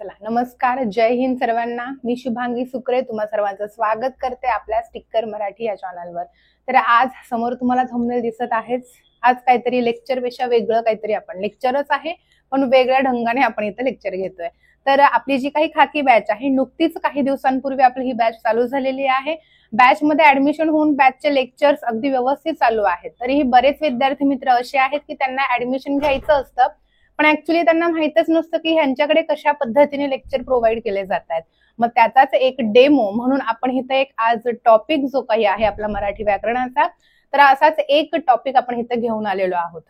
चला नमस्कार, जय हिंद सर्वांना. मी शुभांगी सुक्रे तुम्हा सर्वांचं स्वागत करते आपल्या स्टिकर मराठी या चॅनलवर. तर आज समोर तुम्हाला थंबनेल दिसत आहेच. आज काहीतरी लेक्चर पेक्षा वेगळं काहीतरी, आपण लेक्चरच आहे पण वेगळ्या ढंगाने आपण इथे लेक्चर घेतोय. तर आपली जी काही खाकी बॅच आहे, नुकतीच काही दिवसांपूर्वी आपली ही बॅच चालू झालेली आहे. बॅच मध्ये ऍडमिशन होऊन बॅचचे लेक्चर्स अगदी व्यवस्थित चालू आहेत. तरीही बरेच विद्यार्थी मित्र असे आहेत की त्यांना ऍडमिशन घ्यायचं असतं पण ऍक्च्युली त्यांना माहितच नसतं की ह्यांच्याकडे कशा पद्धतीने लेक्चर प्रोव्हाइड केले जात आहेत. मग त्याचाच एक डेमो म्हणून आपण इथे एक आज टॉपिक जो काही आहे आपला मराठी व्याकरणाचा, तर असाच एक टॉपिक आपण इथे घेऊन आलेलो आहोत,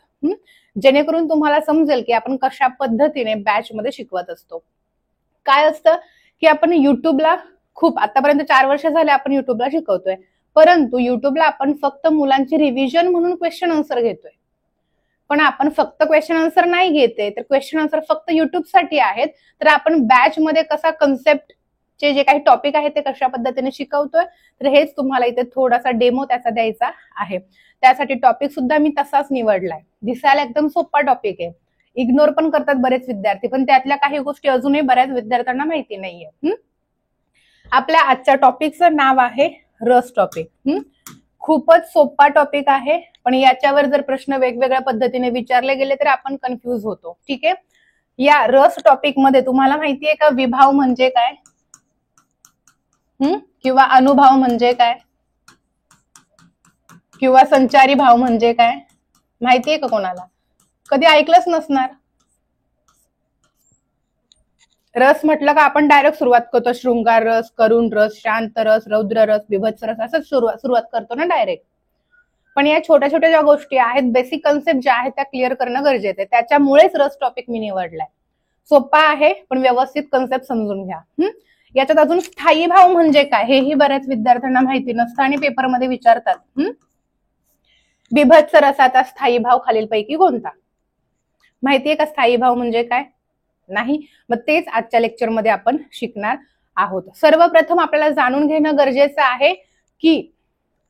जेणेकरून तुम्हाला समजेल की आपण कशा पद्धतीने बॅच मध्ये शिकवत असतो. काय असतं की आपण युट्यूबला खूप आतापर्यंत 4 वर्ष झाले आपण युट्यूबला शिकवतोय, परंतु युट्यूबला आपण फक्त मुलांची रिव्हिजन म्हणून क्वेश्चन आन्सर घेतोय. पण आपण फक्त क्वेश्चन आन्सर नाही घेते, तर क्वेश्चन आन्सर फक्त युट्यूब साठी आहेत. तर आपण बॅच मध्ये कसा कन्सेप्टचे जे काही टॉपिक आहे ते कशा पद्धतीने शिकवतोय, तर हेच तुम्हाला इथे थोडासा डेमो त्याचा द्यायचा आहे. त्यासाठी टॉपिक सुद्धा मी तसाच निवडलाय. दिसायला एकदम सोपा टॉपिक आहे, इग्नोर पण करतात बरेच विद्यार्थी, पण त्यातल्या काही गोष्टी अजूनही बऱ्याच विद्यार्थ्यांना माहिती नाहीये. आपल्या आजच्या टॉपिकचं नाव आहे रस टॉपिक. खूपच सोपा टॉपिक आहे, पण याच्यावर जर प्रश्न वेगवेगळ्या पद्धतीने विचारले गेले तर आपण कन्फ्यूज होतो. ठीक आहे. या रस टॉपिक मध्ये तुम्हाला माहितीये का विभाव म्हणजे काय, किंवा अनुभव म्हणजे काय, किंवा संचारी भाव म्हणजे काय, माहितीये का कोणाला? कधी ऐकलंच नसणार. रस म्हटलं का आपण डायरेक्ट सुरुवात करतो, शृंगार रस, करुण रस, शांत रस, रौद्र रस, बिभत्स रस, असंच सुरुवात करतो ना डायरेक्ट. पण या छोट्या छोट्या ज्या गोष्टी आहेत, बेसिक कन्सेप्ट ज्या आहेत त्या क्लिअर करणं गरजेचं आहे. त्याच्यामुळेच रस टॉपिक मी निवडलाय. सोपा आहे पण व्यवस्थित कन्सेप्ट समजून घ्या. याच्यात अजून स्थायी भाव म्हणजे काय हेही बऱ्याच विद्यार्थ्यांना माहिती नसतं आणि पेपरमध्ये विचारतात. बिभत्स रसाचा स्थायी भाव खालीलपैकी कोणता? माहितीये का स्थायी भाव म्हणजे काय? नाही. मग तेच आजच्या लेक्चर मध्ये आपण शिकणार आहोत. सर्वप्रथम आपल्याला जाणून घेणं गरजेचं आहे की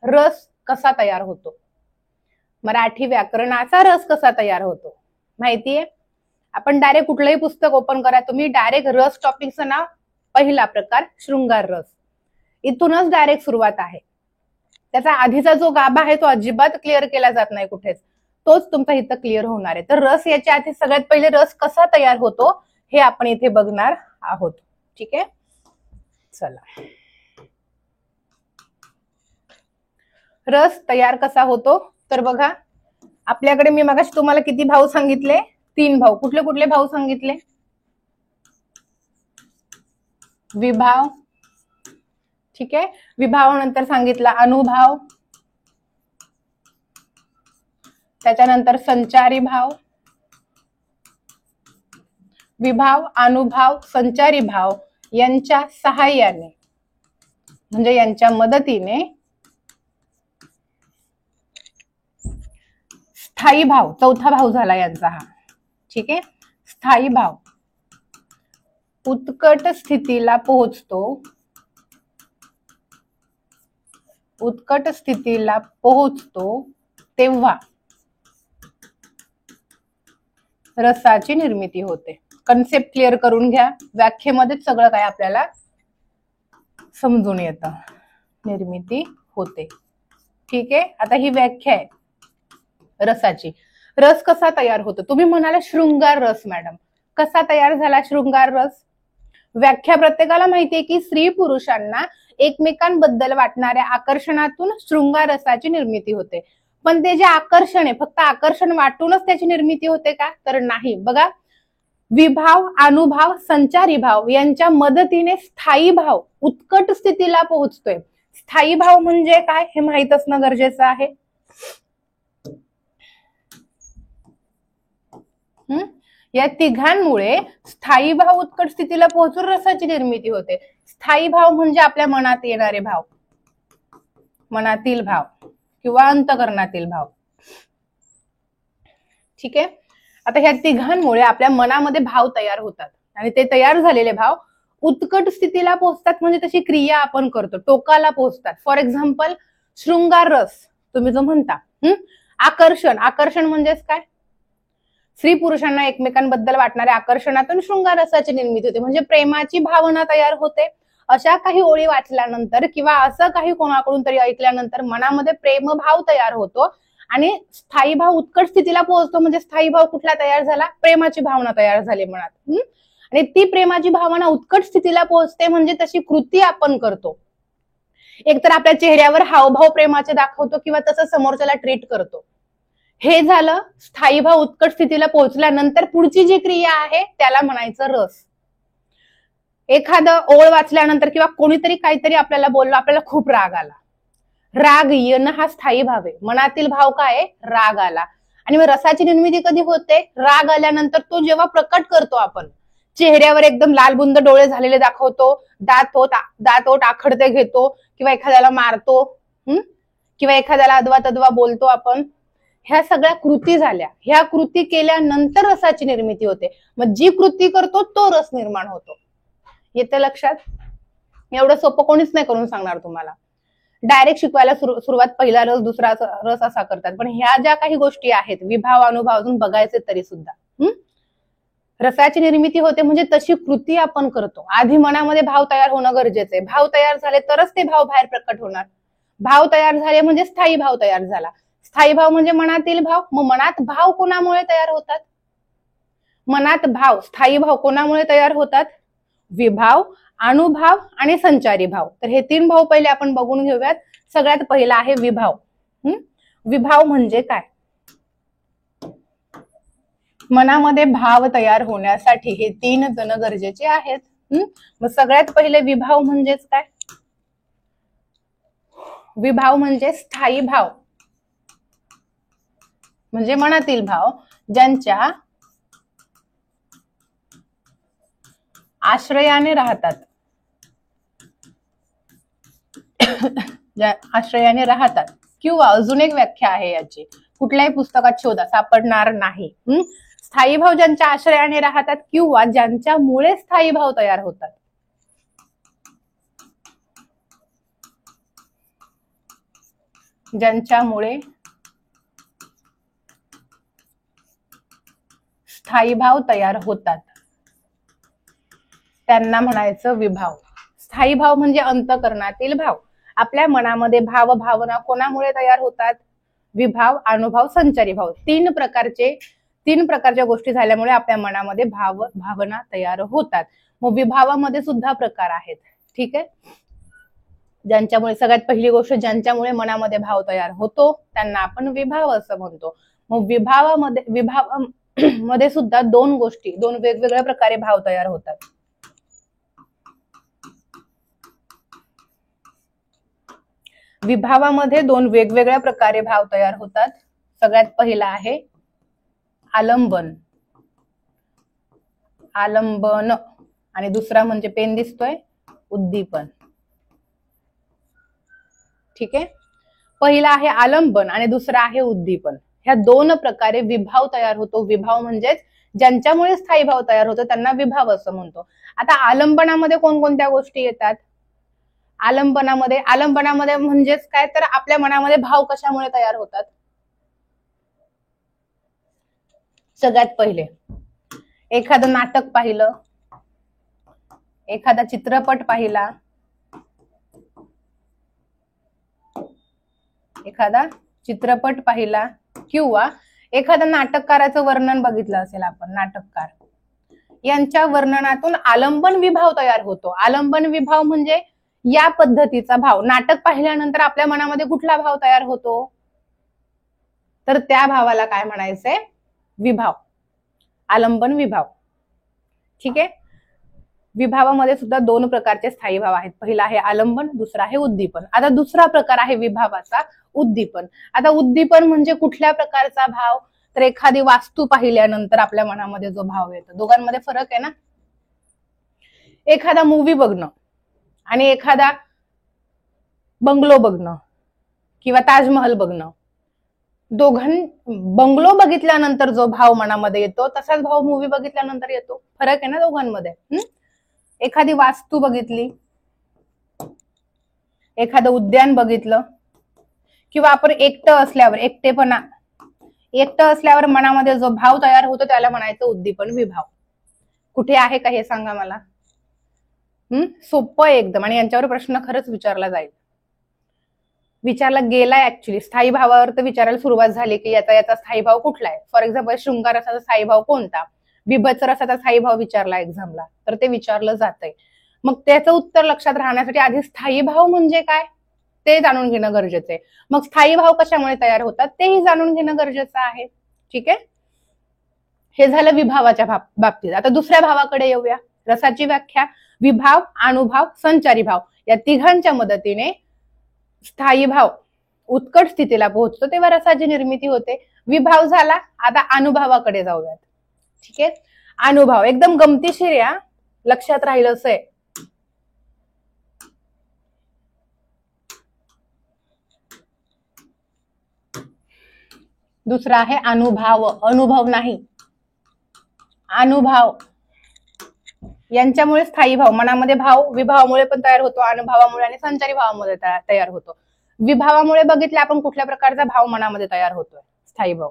रस कसा तयार होतो, मराठी व्याकरणाचा रस कसा तयार होतो. माहितीये? आपण डायरेक्ट कुठलंही पुस्तक ओपन करा तुम्ही, डायरेक्ट रस टॉपिकचं नाव, पहिला प्रकार शृंगार रस, इथूनच डायरेक्ट सुरुवात आहे. त्याचा आधीचा जो गाभा आहे तो अजिबात क्लिअर केला जात नाही कुठेच, तोच तुमचा इथं क्लिअर होणार आहे. तर रस याच्या आधी सगळ्यात पहिले रस कसा तयार होतो हे आपण इथे बघणार आहोत. ठीक आहे, चला. रस तयार कसा होतो तर बघा, आपल्याकडे मी मगाशी तुम्हाला किती भाव सांगितले? 3 भाव. कुठले कुठले भाव सांगितले? विभाव, ठीक आहे. विभावानंतर सांगितला अनुभाव, त्याच्यानंतर संचारी भाव. विभाव, अनुभाव, संचारी भाव यांच्या सहाय्याने म्हणजे यांच्या मदतीने स्थायी भाव, चौथा भाव झाला यांचा हा. ठीक आहे. स्थायी भाव उत्कट स्थितीला पोहोचतो, उत्कट स्थितीला पोहोचतो तेव्हा रसाची निर्मिती होते. कन्सेप्ट क्लिअर करून घ्या, व्याख्येमध्येच सगळं काय आपल्याला समजून येतं. निर्मिती होते. ठीक आहे. आता ही व्याख्या आहे रसाची. रस कसा तयार होतो? तुम्ही म्हणाले शृंगार रस. मॅडम कसा तयार झाला शृंगार रस? व्याख्या प्रत्येकाला माहितीये की स्त्री पुरुषांना एकमेकांबद्दल वाटणाऱ्या आकर्षणातून शृंगार रसाची निर्मिती होते. पण ते जे आकर्षण आहे, फक्त आकर्षण वाटूनच त्याची निर्मिती होते का? तर नाही. बघा, विभाव, अनुभाव, संचारी भाव यांच्या मदतीने स्थायी भाव उत्कट स्थितीला पोहोचतोय. स्थायी भाव म्हणजे काय हे माहित असणं गरजेचं आहे. या तिघांमुळे स्थायी भाव उत्कट स्थितीला पोहोचून रसाची निर्मिती होते. स्थायी भाव म्हणजे आपल्या मनात येणारे भाव, मनातील भाव किंवा अंतःकरणातील भाव. ठीक आहे. आता ह्या तिघांमुळे आपल्या मनामध्ये भाव तयार होतात आणि ते तयार झालेले भाव उत्कट स्थितीला पोहोचतात, म्हणजे तशी क्रिया आपण करतो, टोकाला पोहोचतात. फॉर एक्झाम्पल शृंगार रस तुम्ही जो म्हणता, आकर्षण, आकर्षण म्हणजेच काय? स्त्री पुरुषांना एकमेकांबद्दल वाटणाऱ्या आकर्षणातून शृंगार रसाची निर्मिती होते, म्हणजे प्रेमाची भावना तयार होते. अशा काही ओळी वाचल्यानंतर किंवा असं काही कोणाकडून तरी ऐकल्यानंतर मनामध्ये प्रेमभाव तयार होतो आणि स्थायी भाव उत्कट स्थितीला पोहोचतो. म्हणजे स्थायी भाव कुठला तयार झाला? प्रेमाची भावना तयार झाली मनात. आणि ती प्रेमाची भावना उत्कट स्थितीला पोहोचते म्हणजे तशी कृती आपण करतो. एकतर आपल्या चेहऱ्यावर हावभाव प्रेमाचे दाखवतो किंवा तसं समोरच्याला ट्रीट करतो. हे झालं स्थायी भाव उत्कट स्थितीला पोहोचल्यानंतर पुढची जी क्रिया आहे त्याला म्हणायचं रस. एखादं ओळ वाचल्यानंतर किंवा कोणीतरी काहीतरी आपल्याला बोललं, आपल्याला खूप राग आला. राग येणं हा स्थायी भाव आहे. मनातील भाव काय आहे? राग आला. आणि मग रसाची निर्मिती कधी होते? राग आल्यानंतर तो जेव्हा प्रकट करतो आपण, चेहऱ्यावर एकदम लालबुंद डोळे झालेले दाखवतो, दात ओठ आखडते घेतो किंवा एखाद्याला मारतो किंवा एखाद्याला अदवा तदवा बोलतो आपण. ह्या सगळ्या कृती झाल्या. ह्या कृती केल्यानंतर रसाची निर्मिती होते. मग जी कृती करतो तो रस निर्माण होतो. येते लक्षात? एवढं सोपं कोणीच नाही करून सांगणार तुम्हाला. डायरेक्ट शिकवायला सुरुवात पहिला रस दुसरा रस असा करतात. पण ह्या ज्या काही गोष्टी आहेत, विभाव अनुभव अजून बघायचे तरी सुद्धा रसाची निर्मिती होते म्हणजे तशी कृती आपण करतो. आधी मनामध्ये भाव तयार होणं गरजेचं आहे. भाव तयार झाले तरच ते भाव बाहेर प्रकट होणार. भाव तयार झाले म्हणजे स्थायी भाव तयार झाला. स्थायी भाव म्हणजे मनातील भाव. मग मनात भाव कोणामुळे तयार होतात? मनात भाव, स्थायी भाव कोणामुळे तयार होतात? विभाव, अनुभव आणि संचारी भाव. तर हे 3 भाव पहिले आपण बघून घेऊयात. सगळ्यात पहिला आहे विभाव. विभाव म्हणजे काय? मनामध्ये भाव तयार होण्यासाठी हे 3 जण गरजेचे आहेत. मग सगळ्यात पहिले विभाव म्हणजेच काय? विभाव म्हणजे स्थायी भाव, म्हणजे मनातील भाव ज्यांच्या आश्रयाने राहतात. आश्रयाने राहतात. किंवा अजून एक व्याख्या आहे याची, कुठल्याही पुस्तकात शोधा, सापडणार नाही. स्थायी भाव ज्यांच्या आश्रयाने राहतात किंवा ज्यांच्यामुळे स्थायी भाव तयार होतात. ज्यांच्यामुळे स्थायी भाव तयार होतात त्यांना म्हणायचं विभाव. स्थायी भाव म्हणजे अंतःकरणातील भाव. आपल्या मनामध्ये भाव भावना कोणामुळे तयार होतात? विभाव, अनुभव, संचारी भाव. 3 प्रकारच्या गोष्टी झाल्यामुळे आपल्या मनामध्ये भावना तयार होतात. मग विभावामध्ये सुद्धा प्रकार आहेत. ठीक आहे. ज्यांच्यामुळे, सगळ्यात पहिली गोष्ट, ज्यांच्यामुळे मनामध्ये भाव तयार होतो त्यांना आपण विभाव असं म्हणतो. मग विभावामध्ये सुद्धा 2 गोष्टी, 2 वेगवेगळ्या प्रकारे भाव तयार होतात. विभावामध्ये 2 वेगवेगळ्या प्रकारे भाव तयार होतात. सगळ्यात पहिला आहे आलंबन. आलंबन आणि दुसरा म्हणजे पेन दिसतोय, उद्दीपन. ठीक आहे. पहिला आहे आलंबन आणि दुसरा आहे उद्दीपन. ह्या 2 प्रकारे विभाव तयार होतो. विभाव म्हणजेच ज्यांच्यामुळे स्थायी भाव तयार होतो त्यांना विभाव असं म्हणतो. आता आलंबनामध्ये कोणकोणत्या गोष्टी येतात? आलंबनामध्ये म्हणजेच काय, तर आपल्या मनामध्ये भाव कशामुळे तयार होतात? सगळ्यात पहिले एखादं नाटक पाहिलं, एखादा चित्रपट पाहिला, किंवा एखाद्या नाटककाराचं वर्णन बघितलं असेल आपण, नाटककार, यांच्या वर्णनातून आलंबन विभाव तयार होतो. आलंबन विभाव म्हणजे या पद्धतीचा भाव. नाटक पाहिल्यानंतर आपल्या मनामध्ये कुठला भाव तयार होतो? तर त्या भावाला काय म्हणायचंय? विभाव, आलंबन विभाव. ठीक आहे. विभावामध्ये सुद्धा 2 प्रकारचे स्थायी भाव आहेत. पहिला आहे आलंबन, दुसरा आहे उद्दीपन. आता दुसरा प्रकार आहे विभावाचा, उद्दीपन. आता उद्दीपन म्हणजे कुठल्या प्रकारचा भाव? तर एखादी वास्तू पाहिल्यानंतर आपल्या मनामध्ये जो भाव येतो. दोघांमध्ये फरक आहे ना. एखादा मूवी बघणं आणि एखादा बंगलो बघणं किंवा ताजमहल बघणं, बंगलो बघितल्यानंतर जो भाव मनामध्ये येतो तसाच भाव मूवी बघितल्यानंतर येतो. फरक आहे ना दोघांमध्ये. एखादी वास्तू बघितली, एखादं उद्यान बघितलं, किंवा आपण एकटं असल्यावर एकटेपणा एकटं असल्यावर मनामध्ये जो भाव तयार होतो त्याला म्हणायचं उद्दीपन विभाव. कुठे आहे का हे सांगा मला. सोपं आहे एकदम, आणि यांच्यावर प्रश्न खरंच विचारला जाईल, विचारला गेलाय ऍक्च्युली. स्थायी भावावर तर विचारायला सुरुवात झाली की याचा स्थायी भाव कुठला आहे. फॉर एक्झाम्पल शृंगार रसाचा स्थायी भाव कोणता, बिभत्स रसाचा स्थायी भाव विचारला एक्झामला, तर ते विचारलं जातंय. मग त्याचं उत्तर लक्षात राहण्यासाठी आधी स्थायी भाव म्हणजे काय ते जाणून घेणं गरजेचं आहे. मग स्थायी भाव कशामुळे तयार होतात तेही जाणून घेणं गरजेचं आहे. ठीक आहे, हे झालं विभावाच्या बाबतीत. आता दुसऱ्या भावाकडे येऊया. रसाची व्याख्या: विभाव, अनुभव, संचारी भाव या तिघांच्या मदतीने स्थायी भाव उत्कट स्थितीला पोहोचतो, तेव्हा रसाची निर्मिती होते. विभाव झाला, आता अनुभवाकडे जाऊयात. ठीक आहे, अनुभव एकदम गमतीशीर या, लक्षात राहील असं आहे. दुसरा आहे अनुभव, अनुभव नाही, अनुभव. यांच्यामुळे स्थायी भाव, मनामध्ये भाव विभावामुळे पण तयार होतो, अनुभवामुळे आणि संचारी भावामुळे तयार होतो. विभावामुळे बघितलं आपण कुठल्या प्रकारचा भाव मनामध्ये तयार होतोय, स्थायी भाव.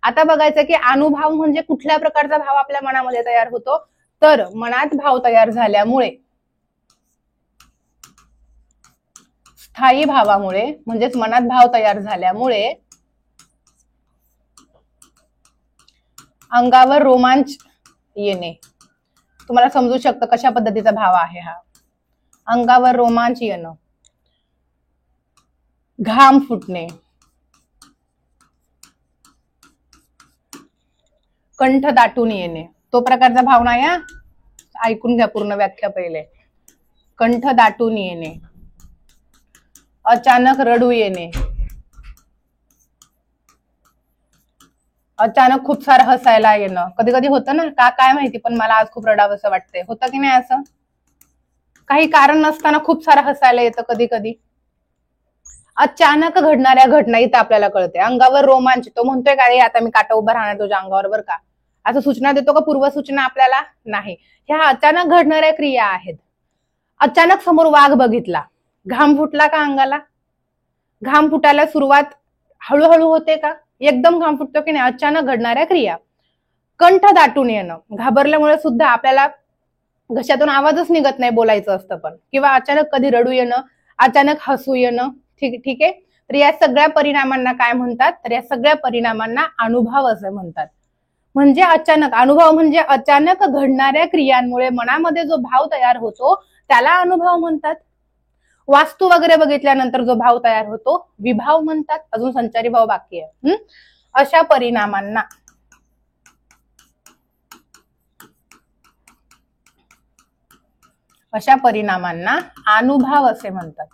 आता बघायचं की अनुभव म्हणजे कुठल्या प्रकारचा भाव आपल्या मनामध्ये तयार होतो. तर मनात भाव तयार झाल्यामुळे, स्थायी भावामुळे म्हणजेच मनात भाव तयार झाल्यामुळे अंगावर रोमांच येणे. तुम्हाला समजू शकतं कशा पद्धतीचा भाव आहे हा. अंगावर रोमांच येणं, घाम फुटणे, कंठ दाटून येणे, तो प्रकारचा भाव नाही. ऐकून घ्या पूर्ण व्याख्या पहिले. कंठ दाटून येणे, अचानक रडू येणे, अचानक खूप सारं हसायला येणं. कधी कधी होतं ना, का काय माहिती पण मला आज खूप रडावंसं वाटतंय, होतं की नाही असं. काही कारण नसताना खूप सारं हसायला येतं कधी कधी. अचानक घडणाऱ्या घटना इथं आपल्याला कळते. अंगावर रोमांच, तो म्हणतोय का रे आता मी काटा उभा राहणार तुझ्या अंगावर बरं का, असं सूचना देतो का पूर्वसूचना आपल्याला? नाही. ह्या अचानक घडणाऱ्या क्रिया आहेत. अचानक समोर वाघ बघितला, घाम फुटला का अंगाला? घाम फुटायला सुरुवात हळूहळू होते का? एकदम घाम फुटतो की नाही? अचानक घडणाऱ्या क्रिया. कंठ दाटून येणं, घाबरल्यामुळे सुद्धा आपल्याला घशातून आवाजच निघत नाही, बोलायचं असतं पण. किंवा अचानक कधी रडू येणं, अचानक हसू येणं. ठीक आहे, तर या सगळ्या परिणामांना काय म्हणतात? तर या सगळ्या परिणामांना अनुभव असं म्हणतात. म्हणजे अचानक, अनुभव म्हणजे अचानक घडणाऱ्या क्रियांमुळे मनामध्ये जो भाव तयार होतो त्याला अनुभव म्हणतात. वास्तू वगैरे बघितल्यानंतर जो भाव तयार होतो विभाव म्हणतात. अजून संचारी भाव बाकी आहे. अशा परिणामांना अनुभव असे म्हणतात.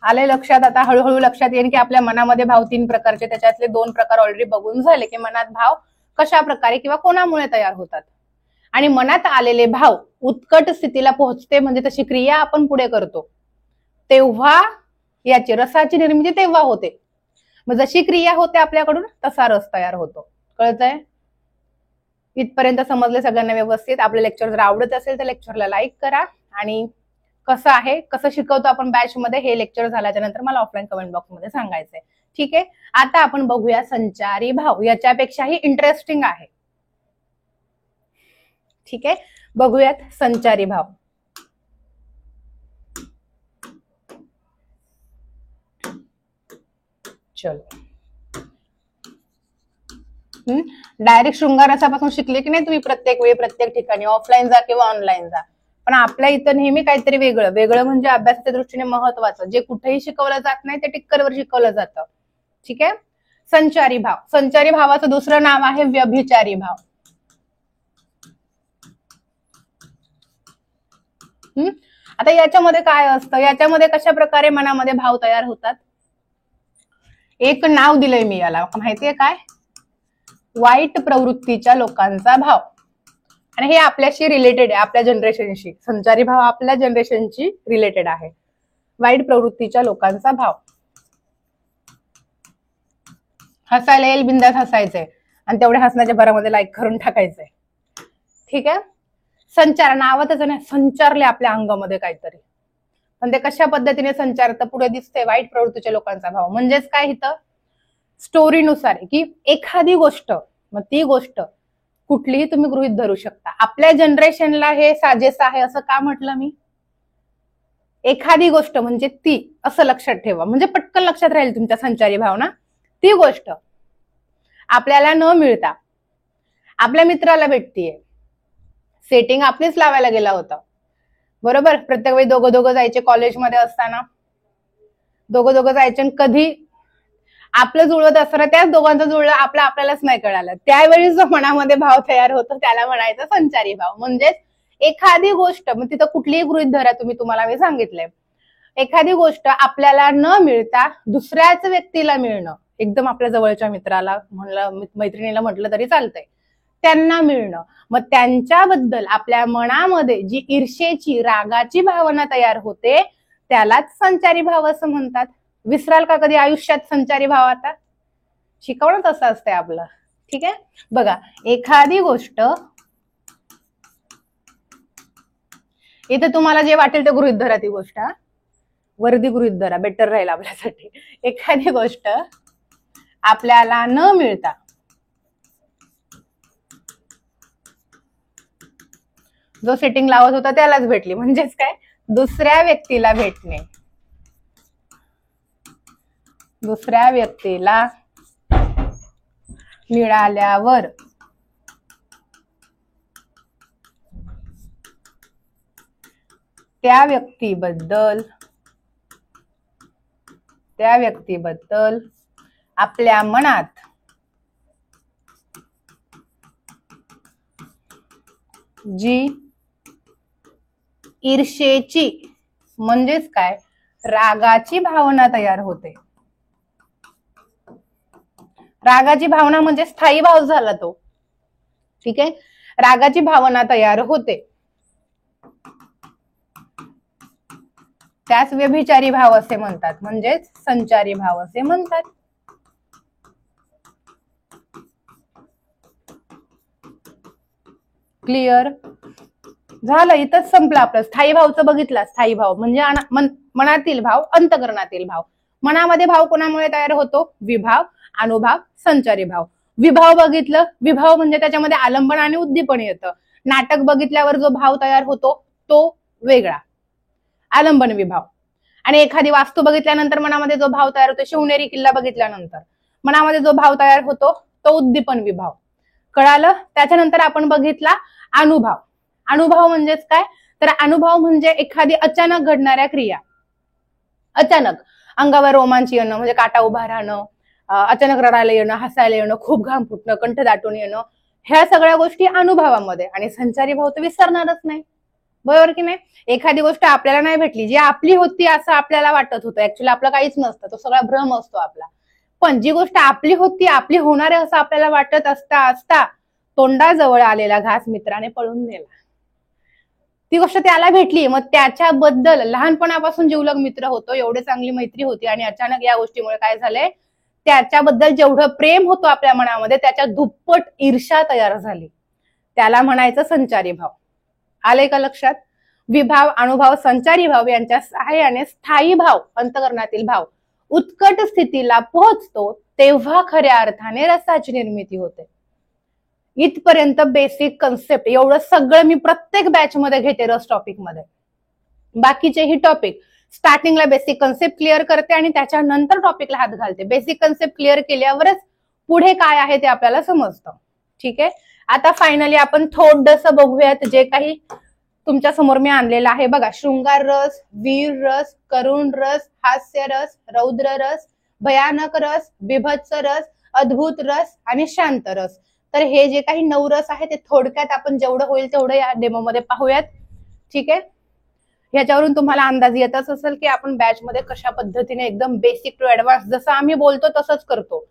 आले लक्षात? आता हळूहळू लक्षात येईल की आपल्या मनामध्ये भाव 3 प्रकारचे, त्याच्यातले 2 प्रकार ऑलरेडी बघून झाले की मनात भाव कशा प्रकारे किंवा कोणामुळे तयार होतात. आणि मनात आलेले भाव उत्कट स्थितीला पोहोचते म्हणजे तशी क्रिया आपण पुढे करतो तेव्हा याची रसाची निर्मिती तेव्हा होते. मग जशी क्रिया होते आपल्याकडून तसा रस तयार होतो. कळतंय? इथपर्यंत समजले सगळ्यांना व्यवस्थित? आपलं लेक्चर जर आवडत असेल तर लेक्चरला लाईक करा. आणि कसं आहे, कसं शिकवतो आपण बॅच मध्ये, हे लेक्चर झाल्याच्या नंतर मला ऑफलाईन कमेंट बॉक्स मध्ये सांगायचंय. ठीक आहे, आता आपण बघूया संचारी भाव. याच्यापेक्षाही इंटरेस्टिंग आहे. ठीक आहे, बघूयात संचारी भाव. चलो, डायरेक्ट शृंगार रसापासून शिकले की नाही तुम्ही प्रत्येक वेळी प्रत्येक ठिकाणी, ऑफलाईन जा किंवा ऑनलाईन जा. पण आपल्या इथं नेहमी काहीतरी वेगळं वेगळं म्हणजे अभ्यासाच्या दृष्टीने महत्वाचं, जे कुठेही शिकवलं जात नाही ते टिक्करवर शिकवलं जातं. ठीक आहे, संचारी भाव. संचारी भावाचं दुसरं नाव आहे व्यभिचारी भाव. आता याच्यामध्ये काय असतं, याच्यामध्ये कशा प्रकारे मनामध्ये भाव तयार होतात? एक नाव दिलंय मी याला, माहितीये काय? वाईट प्रवृत्तीच्या लोकांचा भाव. आणि हे आपल्याशी रिलेटेड आहे, आपल्या जनरेशनशी. संचारी भाव आपल्या जनरेशनशी रिलेटेड आहे. वाईट प्रवृत्तीच्या लोकांचा भाव. हसायला येईल, बिंदास हसायचंय आणि तेवढ्या हसण्याच्या भरामध्ये लाईक करून टाकायचंय. ठीक आहे, संचार नावातच नाही, संचारले आपल्या अंगामध्ये काहीतरी. पण ते कशा पद्धतीने संचार तर पुढे दिसते, वाईट प्रवृत्तीच्या लोकांचा भाव. म्हणजेच काय इथं स्टोरीनुसार आहे की एखादी गोष्ट, मग ती गोष्ट कुठलीही तुम्ही गृहीत धरू शकता. आपल्या जनरेशनला हे साजेसं आहे असं का म्हटलं मी? एखादी गोष्ट म्हणजे ती, असं लक्षात ठेवा, म्हणजे पटकन लक्षात राहील तुमच्या संचारी भावना. ती गोष्ट आपल्याला न मिळता आपल्या मित्राला भेटतीये. सेटिंग आपलीच लावायला गेला होता, बरोबर. प्रत्येक वेळी दोघं जायचे कॉलेजमध्ये असताना, दोघं जायचे, आणि कधी आपलं जुळत असताना त्याच दोघांचं जुळलं आपल्यालाच नाही कळालं. त्यावेळी जो मनामध्ये भाव तयार होतो त्याला म्हणायचं संचारी भाव. म्हणजेच एखादी गोष्ट, मग तिथं कुठलीही गृहीत धरा तुम्ही, तुम्हाला मी सांगितलंय, एखादी गोष्ट आपल्याला न मिळता दुसऱ्याच व्यक्तीला मिळणं, एकदम आपल्या जवळच्या मित्राला म्हणलं, मैत्रिणीला म्हटलं तरी चालतंय, त्यांना मिळणं, मग त्यांच्याबद्दल आपल्या मनामध्ये जी ईर्षेची, रागाची भावना तयार होते त्यालाच संचारी भाव असं म्हणतात. विसराल का कधी आयुष्यात संचारी भाव? आता शिकवणं तसं असतंय आपलं, ठीक आहे. बघा, एखादी गोष्ट, इथे तुम्हाला जे वाटेल ते गृहीत धरा, ती गोष्ट वर्दी गृहीत धरा, बेटर राहील आपल्यासाठी. एखादी गोष्ट आपल्याला न मिळता जो सेटिंग लावत होता त्यालाच भेटली, म्हणजेच काय, दुसऱ्या व्यक्तीला भेटणे. दुसऱ्या व्यक्तीला मिळाल्यावर त्या व्यक्तीबद्दल आपल्या मनात जी ईर्षेची, म्हणजेच काय, रागाची भावना तयार होते. रागाची भावना म्हणजे स्थायी भाव झाला तो, ठीक आहे. रागाची भावना तयार होते, त्याच व्यभिचारी भाव असे म्हणतात, म्हणजेच संचारी भाव असे म्हणतात. क्लिअर झालं? इथंच संपलं आपलं. स्थायी भावचं बघितलं. स्थायी भाव म्हणजे मनातील भाव, अंतकरणातील भाव. मनामध्ये भाव कोणामुळे तयार होतो? विभाव, अनुभव, संचारी भाव. विभाव बघितलं, विभाव म्हणजे त्याच्यामध्ये आलंबन आणि उद्दीपन येतं. नाटक बघितल्यावर जो भाव तयार होतो तो वेगळा, आलंबन विभाव. आणि एखादी वास्तू बघितल्यानंतर मनामध्ये जो भाव तयार होतो, शिवनेरी किल्ला बघितल्यानंतर मनामध्ये जो भाव तयार होतो तो उद्दीपन विभाव. कळालं? त्याच्यानंतर आपण बघितला अनुभव. अनुभव म्हणजेच काय, तर अनुभव म्हणजे एखादी अचानक घडणाऱ्या क्रिया. अचानक अंगावर रोमांच येणं, म्हणजे काटा उभा राहणं, अचानक रडायला येणं, हसायला येणं, खूप घाम फुटणं, कंठ दाटून येणं, ह्या सगळ्या गोष्टी अनुभवामध्ये. आणि संचारी भाव तर विसरणारच नाही, बरोबर की नाही. एखादी गोष्ट आपल्याला नाही भेटली, जी आपली होती असं आपल्याला वाटत होतं, ऍक्च्युअली आपलं काहीच नसतं, तो सगळा भ्रम असतो आपला. पण जी गोष्ट आपली होती, आपली होणार आहे असं आपल्याला वाटत असता तोंडाजवळ आलेला घास मित्राने पळून नेला. ती गोष्ट त्याला भेटली, मग त्याच्याबद्दल लहानपणापासून जीवलग मित्र होतो, एवढी चांगली मैत्री होती, आणि अचानक या गोष्टीमुळे काय झालंय, त्याच्याबद्दल जेवढं प्रेम होतं आपल्या मनामध्ये त्याच्या दुप्पट ईर्ष्या तयार झाली. त्याला म्हणायचं संचारी भाव. आले का लक्षात? विभाव, अनुभव, संचारी भाव यांच्या सहाय्याने स्थायी भाव, अंतकरणातील भाव उत्कट स्थितीला पोहोचतो, तेव्हा खऱ्या अर्थाने रसाची निर्मिती होते. इथपर्यंत बेसिक कन्सेप्ट. एवढं सगळं मी प्रत्येक बॅच मध्ये घेते रस टॉपिक मध्ये. बाकीचेही टॉपिक स्टार्टिंगला बेसिक कन्सेप्ट क्लिअर करते आणि त्याच्यानंतर टॉपिकला हात घालते. बेसिक कन्सेप्ट क्लिअर केल्यावरच पुढे काय आहे ते आपल्याला समजतं, ठीक आहे. आता फायनली आपण थोडंसं बघूयात जे काही तुमच्या समोर मी आणलेलं आहे. बघा, शृंगार रस, वीर रस, करुण रस, हास्य रस, रौद्र रस, भयानक रस, बिभत्स रस, अद्भुत रस आणि शांत रस. तर हे जे काही 9 रस आहे ते थोडक्यात आपण जेवढं होईल तेवढं या डेमो मध्ये पाहूयात, ठीक आहे. ह्याच्यावरून तुम्हाला अंदाज येतच असेल की आपण बॅच मध्ये कशा पद्धतीने एकदम बेसिक टू ऍडव्हान्स, जसं आम्ही बोलतो तसंच करतो.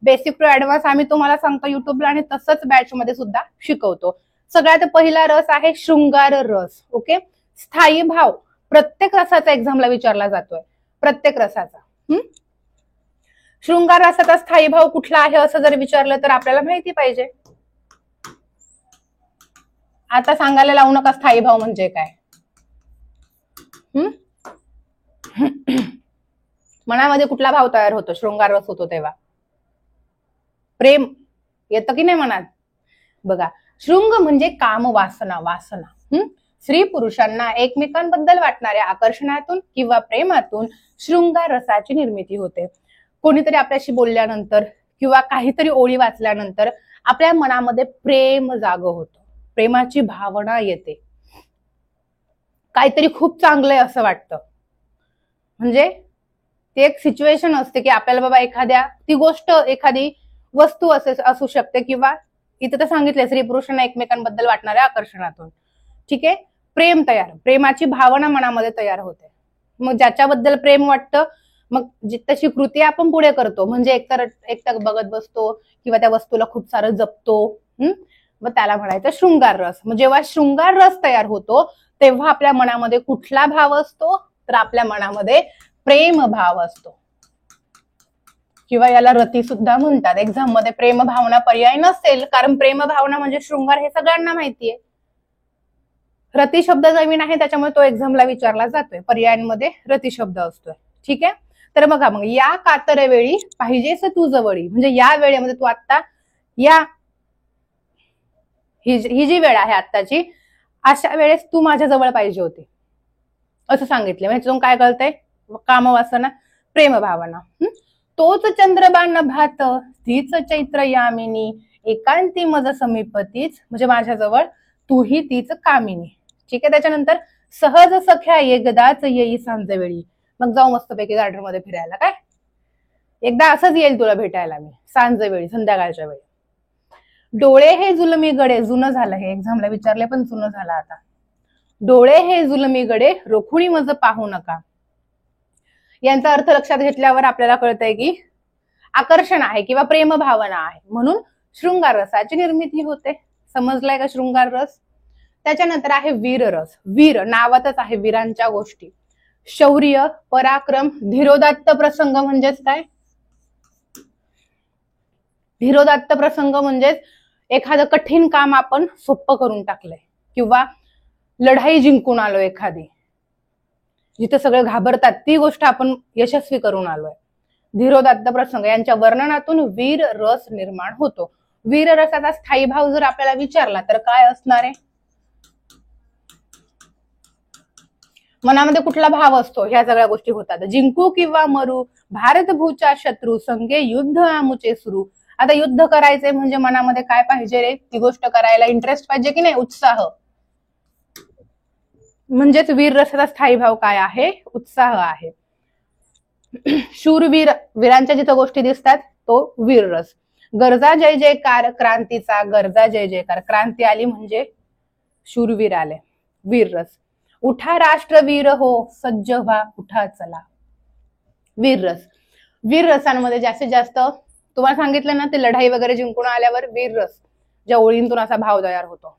बेसिक टू ऍडव्हान्स आम्ही तुम्हाला सांगतो युट्यूबला, आणि तसंच बॅच मध्ये सुद्धा शिकवतो. सगळ्यात पहिला रस आहे शृंगार रस. ओके, स्थायी भाव प्रत्येक रसाचा एक्झामला विचारला जातोय, प्रत्येक रसाचा. शृंगार रसाचा स्थायी भाव कुठला आहे असं जर विचारलं तर आपल्याला माहिती पाहिजे. आता सांगायला लावू नका स्थायी भाव म्हणजे काय. मनामध्ये कुठला भाव तयार होतो शृंगार रस होतो तेव्हा? प्रेम येतं की नाही मनात? बघा, शृंग म्हणजे काम वासना. स्त्री पुरुषांना एकमेकांबद्दल वाटणाऱ्या आकर्षणातून किंवा प्रेमातून शृंगार रसाची निर्मिती होते. कोणीतरी आपल्याशी बोलल्यानंतर किंवा काहीतरी ओळी वाचल्यानंतर आपल्या मनामध्ये प्रेम जाग होतं, प्रेमाची भावना येते, काहीतरी खूप चांगलंय असं वाटतं. म्हणजे ती एक सिच्युएशन असते की आपल्याला बाबा एखाद्या ती गोष्ट, एखादी वस्तू असू शकते, किंवा इथं तर सांगितलंय स्त्री पुरुषांना एकमेकांबद्दल वाटणाऱ्या आकर्षणातून. ठीक आहे, प्रेम तयार, प्रेमाची भावना मनामध्ये तयार होते. मग ज्याच्याबद्दल प्रेम वाटतं, मग तशी कृती आपण पुढे करतो. म्हणजे एकतर बघत बसतो किंवा त्या वस्तूला खूप सारं जपतो. मग त्याला म्हणायचं शृंगार रस. मग जेव्हा शृंगार रस तयार होतो तेव्हा आपल्या मनामध्ये कुठला भाव असतो? तर आपल्या मनामध्ये प्रेम भाव असतो, किंवा याला रती सुद्धा म्हणतात. एक्झाम मध्ये प्रेम भावना पर्याय नसेल, कारण प्रेम भावना म्हणजे शृंगार हे सगळ्यांना माहितीये. रती शब्द जमीन आहे, त्याच्यामुळे तो एक्झामला विचारला जातोय. पर्यायांमध्ये रती शब्द असतोय. ठीक आहे, तर बघा, मग या कातर वेळी पाहिजेस तू जवळी, म्हणजे या वेळेमध्ये तू आता ही जी वेळ आहे आत्ताची, अशा वेळेस तू माझ्या जवळ पाहिजे होती असं सांगितलं. म्हणजे तुझं काय कळतंय? कामवासना, प्रेम भावना. तोच चंद्रबाण भात तीच चैत्र यामिनी, एकांती मज समीपतीच, म्हणजे माझ्याजवळ तूही तीच कामिनी. ठीक आहे, त्याच्यानंतर सहज सख्या एकदाच येई सांजवेळी. मग जाऊ मस्तपैकी गार्डन मध्ये फिरायला. काय एकदा असंच येईल तुला भेटायला मी सांजवेळी, संध्याकाळच्या वेळी. डोळे हे जुलमी गडे, जुनं झालं हे, एक्झामला विचारले पण जुनं झालं आता. डोळे हे जुलमी गडे, रोखुणी मज पाहू नका. यांचा अर्थ लक्षात घेतल्यावर आपल्याला कळतंय की आकर्षण आहे किंवा प्रेम भावना आहे, म्हणून शृंगार रसाची निर्मिती होते. समजलाय का शृंगार रस? त्याच्यानंतर आहे वीर रस. वीर नावातच आहे वीरांच्या गोष्टी. शौर्य, पराक्रम, धीरोदात्त प्रसंग म्हणजेच काय? धीरोदात्त प्रसंग म्हणजेच एखादं कठीण काम आपण सोपं करून टाकलंय, किंवा लढाई जिंकून आलो एखादी, जिथे सगळे घाबरतात ती गोष्ट आपण यशस्वी करून आलोय. धीरोदात्त प्रसंग यांच्या वर्णनातून वीर रस निर्माण होतो. वीर रसाचा स्थायी भाव जर आपल्याला विचारला तर काय असणार आहे? मनामध्ये कुठला भाव असतो? ह्या सगळ्या गोष्टी होतात. जिंकू किंवा मरू, भारत भूच्या शत्रू, संगे युद्ध आमुचे सुरू. आता युद्ध करायचंय म्हणजे मनामध्ये काय पाहिजे रे? ती गोष्ट करायला इंटरेस्ट पाहिजे की नाही? उत्साह. म्हणजेच वीर रसाचा स्थायी भाव काय आहे? उत्साह आहे. शूरवीर, वीरांच्या जिथं गोष्टी दिसतात तो वीर रस. गरजा जय जयकार, क्रांतीचा गरजा जय जयकार. क्रांती आली म्हणजे शूरवीर आले, वीर रस. उठा राष्ट्रवीर हो, सज्ज व्हा, उठा चला. वीर रस. वीर रसांमध्ये जास्तीत जास्त तुम्हाला सांगितलं ना, ते लढाई वगैरे जिंकून आल्यावर वीर रस, ज्या ओळींतून असा भाव तयार होतो.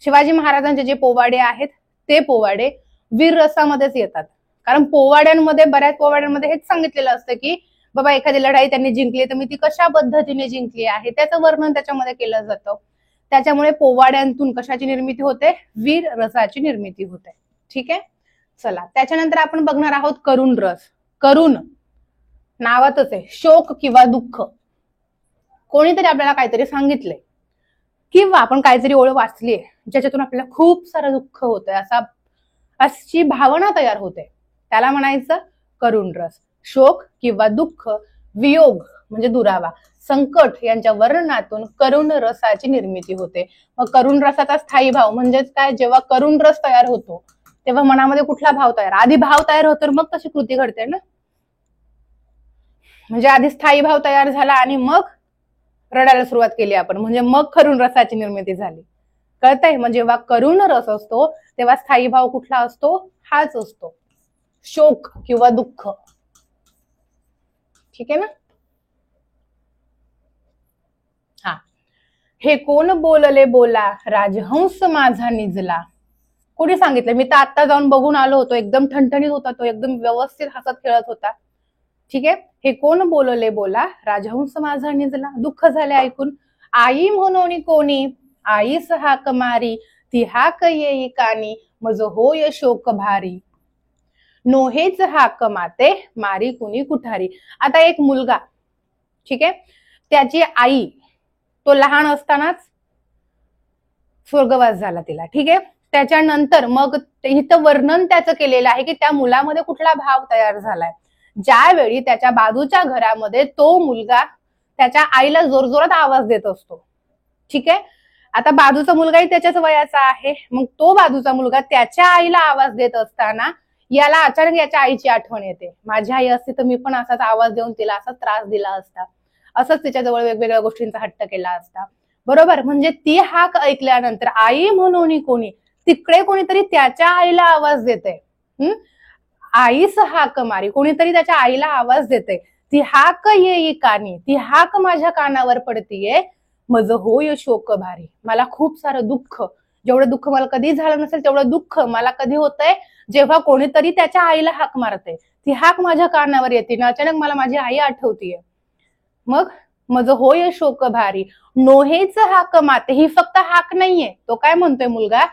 शिवाजी महाराजांचे जे पोवाडे आहेत ते पोवाडे वीर रसामध्येच येतात. कारण पोवाड्यांमध्ये, बऱ्याच पोवाड्यांमध्ये हेच सांगितलेलं असतं की बाबा एखादी लढाई त्यांनी जिंकली तर मी ती कशा पद्धतीने जिंकली आहे त्याचं वर्णन त्याच्यामध्ये केलं जातं. त्याच्यामुळे पोवाड्यांतून कशाची निर्मिती होते? वीर रसाची निर्मिती होते. ठीक आहे, चला त्याच्यानंतर आपण बघणार आहोत करुण रस. करुण नावातच आहे, शोक किंवा दुःख. कोणीतरी आपल्याला काहीतरी सांगितलंय किंवा आपण काहीतरी ओळ वाचलीये ज्याच्यातून आपल्याला खूप सारं दुःख होतंय, अशी भावना तयार होते, त्याला म्हणायचं करुण रस. शोक किंवा दुःख, वियोग म्हणजे दुरावा, संकट यांच्या वर्णनातून करुण रसाची निर्मिती होते. मग करुण रसाचा स्थायी भाव म्हणजेच काय? जेव्हा करुण रस तयार होतो तेव्हा मनामध्ये कुठला भाव तयार? आधी भाव तयार होतो मग तशी कृती घडते ना. म्हणजे आधी स्थायी भाव तयार झाला आणि मग रडायला सुरुवात केली आपण, म्हणजे मग करुण रसाची निर्मिती झाली. कळतंय? म्हणजे जेव्हा करुण रस असतो तेव्हा स्थायी भाव कुठला असतो? हाच असतो, शोक किंवा दुःख. ठीक आहे ना. हा, हे कोण बोलले बोला, राजहंस माझा निजला. कोणी सांगितलं? मी तर आता जाऊन बघून आलो होतो, एकदम ठणठणीत होता तो, एकदम व्यवस्थित हसत खेळत होता. ठीक आहे, हे कोण बोलले बोला, राजहंस माझा निजला. दुःख झाले ऐकून. आई म्हणून कोणी, आईस हाक मारी, ती हाक येई कानी, मज होय शोक भारी. नोहेच हाक माते, मारी कुणी कुठारी. आता एक मुलगा, ठीक आहे, त्याची आई, तो लहान असतानाच स्वर्गवास झाला तिला, ठीक आहे. त्याच्यानंतर मग इथं वर्णन त्याचं केलेलं आहे की त्या मुलामध्ये कुठला भाव तयार झालाय. ज्यावेळी त्याच्या बाजूच्या घरामध्ये तो मुलगा त्याच्या आईला जोरजोरात आवाज देत असतो, ठीक आहे. आता बाजूचा मुलगाही त्याच्याच वयाचा आहे, मग तो बाजूचा मुलगा त्याच्या आईला आवाज देत असताना याला अचानक याच्या आईची आठवण येते. माझी आई असती तर मी पण असाच आवाज देऊन तिला असा त्रास दिला असता, असंच तिच्याजवळ वेगवेगळ्या गोष्टींचा हट्ट केला असता, बरोबर. म्हणजे ती हाक ऐकल्यानंतर आई म्हणून कोणी तिकडे कोणीतरी त्याच्या आईला आवाज देते, आईस हाक मारी, कोणीतरी त्याच्या आईला आवाज देते. ती हाक येई कानी, ती हाक माझ्या कानावर पडतीये, मज होय शोक भारी. मला खूप सारं दुःख, जेवढं दुःख मला कधी झालं नसेल तेवढं दुःख मला कधी होतंय जेव्हा कोणीतरी त्याच्या आईला हाक मारते. ती हाक माझ्या कानावर येते ना, अचानक मला माझी आई आठवतीये. मग मज होय शोक भारी, नोहेच हाक माते. ही फक्त हाक नाहीये, तो काय म्हणतोय मुलगा,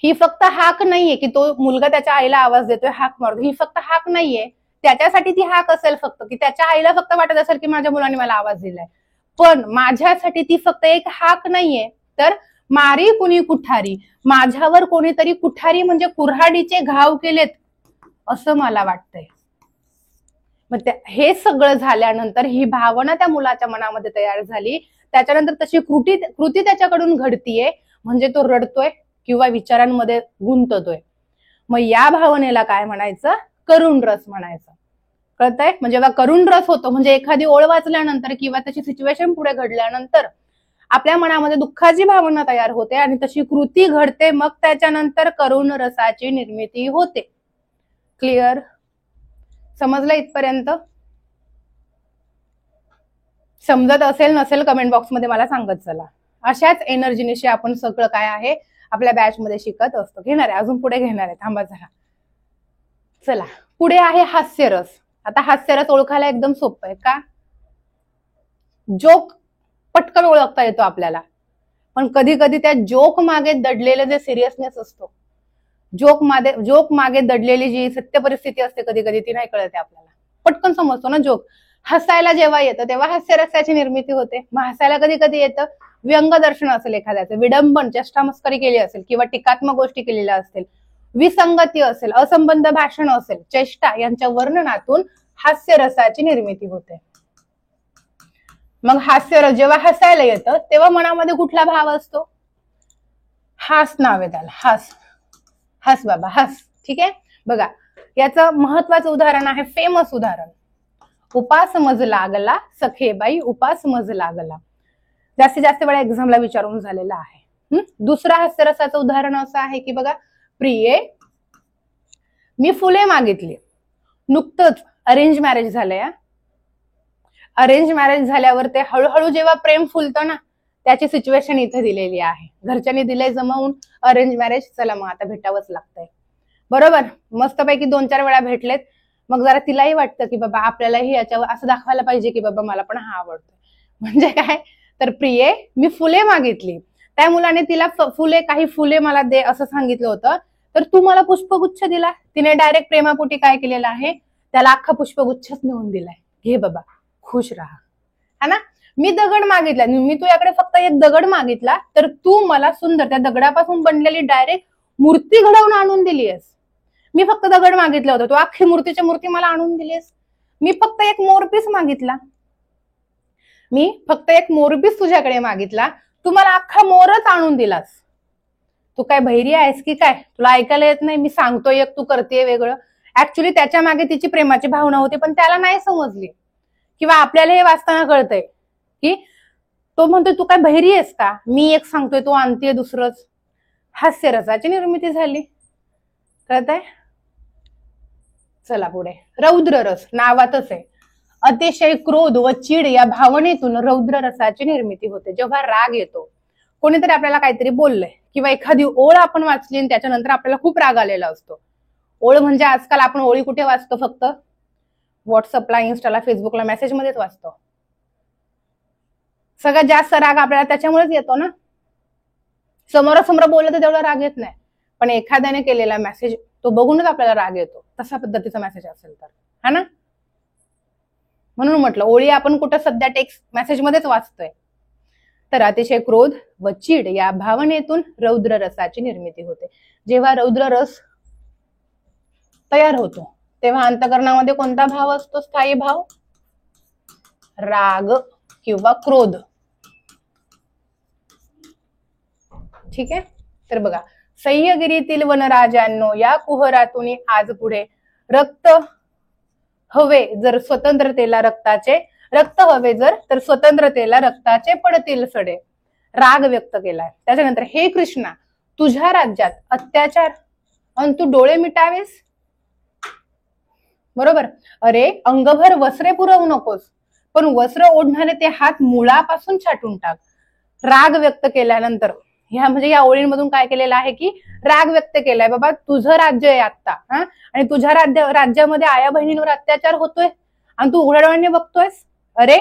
ही फक्त हाक नाहीये की तो मुलगा त्याच्या आईला आवाज देतोय, हाक मारतो. ही फक्त हाक नाहीये, त्याच्यासाठी ती हाक असेल फक्त की त्याच्या आईला फक्त वाटत असेल की माझ्या मुलाने मला आवाज दिलाय. पण माझ्यासाठी ती फक्त एक हाक नाहीये, तर मारी कुणी कुठारी, माझ्यावर कोणीतरी कुठारी म्हणजे कुऱ्हाडीचे घाव केलेत असं मला वाटतंय. मग हे सगळं झाल्यानंतर ही भावना त्या मुलाच्या मनामध्ये तयार झाली. त्याच्यानंतर तशी कृती त्याच्याकडून घडतीये, म्हणजे तो रडतोय किंवा विचारांमध्ये गुंततोय. मग या भावनेला काय म्हणायचं, करुण रस म्हणायचं. कळतंय. म्हणजे जेव्हा करुण रस होतो म्हणजे एखादी ओळ वाचल्यानंतर किंवा त्याची सिच्युएशन पुढे घडल्यानंतर आपल्या मनामध्ये दुःखाची भावना तयार होते आणि तशी कृती घडते, मग त्याच्यानंतर करुण रसाची निर्मिती होते. क्लिअर, समजलं इथपर्यंत? समजत असेल नसेल कमेंट बॉक्समध्ये मला सांगत चला. अशाच एनर्जीनिशी आपण सगळं काय आहे आपल्या बॅच मध्ये शिकत असतो. घेणार आहे, अजून पुढे घेणार आहे, थांबा जरा. चला पुढे आहे हास्यरस. आता हास्यरस ओळखायला एकदम सोपं आहे का, जोक पटकन ओळखता येतो आपल्याला, पण कधी कधी त्या जोक मागे दडलेलं जे सिरियसनेस असतो, जोक मागे दडलेली जी सत्य परिस्थिती असते कधी कधी ती नाही कळते आपल्याला. पटकन समजतो ना जोक. हसायला जेव्हा येतं तेव्हा हास्यरसाची निर्मिती होते. मग हसायला कधी कधी येतं व्यंगदर्शन असेल एखाद्याचं, विडंबन, चेष्टा मस्करी केली असेल किंवा टीकात्मक गोष्टी केलेल्या असतील, विसंगती असेल, असंबद्ध भाषण असेल, चेष्टा यांच्या वर्णनातून हास्यरसाची निर्मिती होते. मग हास्यरस जेव्हा हसायला येतं तेव्हा मनामध्ये कुठला भाव असतो, हास नाव आहे त्याला, हास, हस बाबा हस, ठीक आहे. बघा याचं महत्वाचं उदाहरण आहे, फेमस उदाहरण, उपास मज लागला सखेबाई उपास मज लागला. जास्तीत जास्त वेळा एक्झामला विचारून झालेला आहे. दुसरं हास्यरसाचं उदाहरण असं आहे की बघा, प्रिये मी फुले मागितली. नुकतंच अरेंज मॅरेज झालंय. अरेंज मॅरेज झाल्यावर ते हळूहळू जेव्हा प्रेम फुलतं ना, त्याची सिच्युएशन इथे दिलेली आहे. घरच्यांनी दिलंय जमवून अरेंज मॅरेज, चला मग आता भेटावंच लागतंय, बरोबर. मस्तपैकी 2-4 वेळा भेटलेत. मग जरा तिलाही वाटतं की बाबा आपल्यालाही याच्यावर असं दाखवायला पाहिजे की बाबा मला पण हा आवडतोय. म्हणजे काय, तर प्रिये मी फुले मागितली, त्या मुलाने तिला काही फुले मला दे असं सांगितलं होतं, तर तू मला पुष्पगुच्छ दिला. तिने डायरेक्ट प्रेमापोटी काय केलेलं आहे, त्याला अख्खा पुष्पगुच्छच नेऊन दिलाय, घे बाबा खुश राहा, है ना. मी दगड मागितला, मी तुझ्याकडे फक्त एक दगड मागितला, तर तू मला सुंदर त्या दगडापासून बनलेली डायरेक्ट मूर्ती घडवून आणून दिलीस. मी फक्त दगड मागितलं होतं, तू अख्खी मूर्तीच्या मूर्ती मला आणून दिलीस. मी फक्त एक मोरपीस मागितला, मी फक्त एक मोरपीस तुझ्याकडे मागितला, तू मला अख्खा मोरच आणून दिलास. तू काय बहिरी आहेस की काय, तुला ऐकायला येत नाही, मी सांगतोय एक तू करतेय वेगळं. ऍक्च्युली त्याच्या मागे तिची प्रेमाची भावना होती, पण त्याला नाही समजली. किंवा आपल्याला हे वाचताना कळतंय की तो म्हणतोय तू काय बहिरी आहेस का, मी एक सांगतोय तो आणतेय दुसरंच. हास्यरसाची निर्मिती झाली, कळतंय. चला पुढे, रौद्र रस नावातच आहे. अतिशय क्रोध व चीड या भावनेतून रौद्र रसाची निर्मिती होते. जेव्हा राग येतो, कोणीतरी आपल्याला काहीतरी बोललंय किंवा एखादी ओळ आपण वाचली आणि त्याच्यानंतर आपल्याला खूप राग आलेला असतो. ओळ म्हणजे आजकाल आपण ओळी कुठे वाचतो, फक्त व्हॉट्सअपला, इन्स्टाला, फेसबुकला मेसेज मध्येच वाचतो. सगळ्यात जास्त राग आपल्याला त्याच्यामुळेच येतो ना. समोरासमोर बोललं तर तेवढा राग येत नाही, पण एखाद्याने केलेला मेसेज तो बघूनच आपल्याला राग येतो, तसा पद्धतीचा मेसेज असेल तर, है ना. म्हणून म्हटलं ओळी आपण कुठं सध्या टेक्स्ट मेसेज मध्येच वाचतोय. तर अतिशय क्रोध व चीड या भावनेतून रौद्र रसाची निर्मिती होते. जेव्हा रौद्र रस तयार होतो तेव्हा अंतःकरणामध्ये कोणता भाव असतो? स्थायी भाव, राग किंवा क्रोध. ठीक आहे. तर बघा, सह्यगिरीतील वनराजांनो, या कुहरातून आज पुढे रक्त हवे जर स्वतंत्रतेला रक्ताचे, रक्त हवे जर तर स्वतंत्रतेला रक्ताचे पडतील सडे, राग व्यक्त केलाय. त्याच्यानंतर हे कृष्णा, तुझ्या राज्यात अत्याचार आणि तू डोळे मिटावेस. बरोबर. अरे अंगभर वस्त्रे पुरवू नकोस, पण वस्त्र ओढणारे ते हात मुळापासून छाटून टाक. राग व्यक्त केल्यानंतर ह्या म्हणजे या ओळींमधून काय केलेलं आहे की राग व्यक्त केलाय. बाबा तुझं राज्य आहे आता, आणि तुझ्या राज्यामध्ये आया बहिणींवर अत्याचार होतोय आणि तू उघड्या डोळ्यांनी बघतोयस. अरे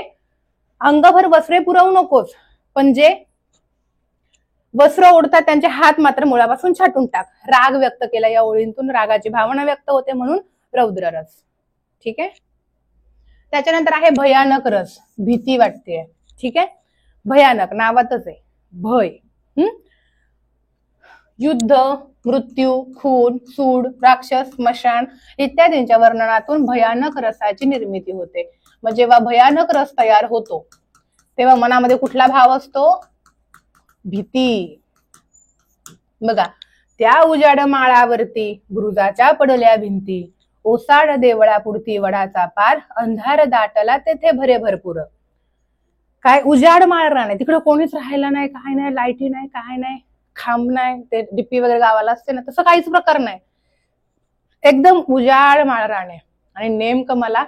अंगभर वस्त्रे पुरवू नकोस, पण जे वस्त्र ओढतात त्यांचे हात मात्र मुळापासून छाटून टाक. राग व्यक्त केला या ओळींतून, रागाची भावना व्यक्त होते म्हणून रौद्र रस. ठीक आहे. त्याच्यानंतर आहे भयानक रस, भीती वाटते. ठीक आहे. भयानक नावातच आहे भय. युद्ध, मृत्यू, खून, सूड, राक्षस, स्मशान इत्यादींच्या वर्णनातून भयानक रसाची निर्मिती होते. मग जेव्हा भयानक रस तयार होतो तेव्हा मनामध्ये कुठला भाव असतो? भीती. बघा, त्या उजाड माळावरती बुरुजाच्या पडल्या भिंती, ओसाड देवळा पुढती वडाचा पार, अंधार दाटला तेथे भरे भरपूर. काय उजाड माळ नाही, तिकडे कोणीच राहायला नाही, काय नाही, लाईटी नाही, काय नाही, खांब नाही, ते डिप्पी वगैरे गावाला असते ना, तसं काहीच प्रकार नाही. एकदम उजाड माळ राणे. आणि नेमकं मला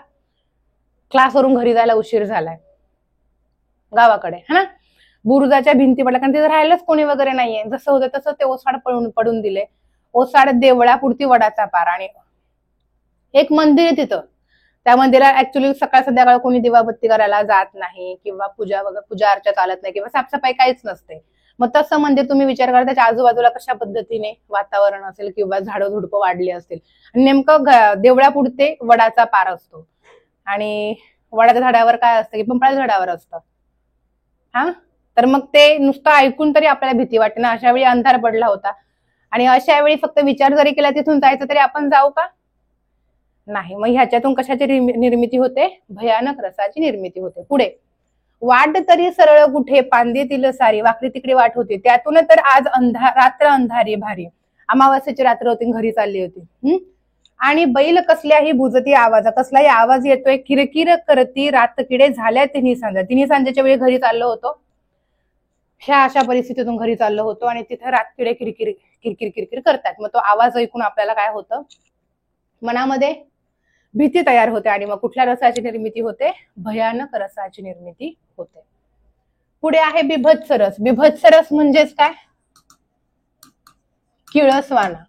क्लासवरून घरी जायला उशीर झालाय गावाकडे, है ना. बुरुजाच्या भिंती पडल्या, कारण तिथे राहायलाच कोणी वगैरे नाहीये. जसं होतं तसं ते ओसाड पडून दिले. ओसाड देवळा पुढती वडाचा पार, आणि एक मंदिर आहे तिथं. त्या मंदिरात ऍक्च्युली सकाळ संध्याकाळ कोणी दिवाबत्ती करायला जात नाही, किंवा पूजा अर्चा चालत नाही, किंवा साफसफाई काहीच नसते. मग तसं मंदिर तुम्ही विचार करा, त्याच्या आजूबाजूला कशा पद्धतीने वातावरण असेल, किंवा झाडं झुडपं वाढली असतील. नेमकं देवळा पुढते वडाचा पार असतो, आणि वडाच्या झाडावर काय असतं की पिंपळाच्या झाडावर असतं. तर मग ते नुसतं ऐकून तरी आपल्याला भीती वाटते ना. अशा वेळी अंधार पडला होता, आणि अशा वेळी फक्त विचार जरी केला तिथून जायचं तरी आपण जाऊ का? नाही. मग ह्याच्यातून कशाची निर्मिती होते? भयानक रसाची निर्मिती होते. पुढे, वाट तरी सरळ कुठे, पांदेतील सारी, वाकडी तिकडे वाट होती, त्यातून तर आज रात्र अंधारी भारी. अमावास्येची रात्र होती, घरी चालली होती. आणि बैल कसल्याही बुजती आवाजा, कसलाही आवाज येतोय, किरकिर करती रात किडे झाल्या तिन्ही सांजा. तिन्ही सांजेच्या वेळी घरी चाललो होतो, ह्या अशा परिस्थितीतून घरी चाललो होतो, आणि तिथे रात किडे किरकिर किरकिर किरकिर करतात. मग तो आवाज ऐकून आपल्याला काय होतं? मनामध्ये भीती तयार होते, आणि मग कुठल्या रसाची निर्मिती होते? भयानक रसाची निर्मिती होते. पुढे आहे बिभत्स रस. बिभत्स रस म्हणजेच काय? किळसवाना.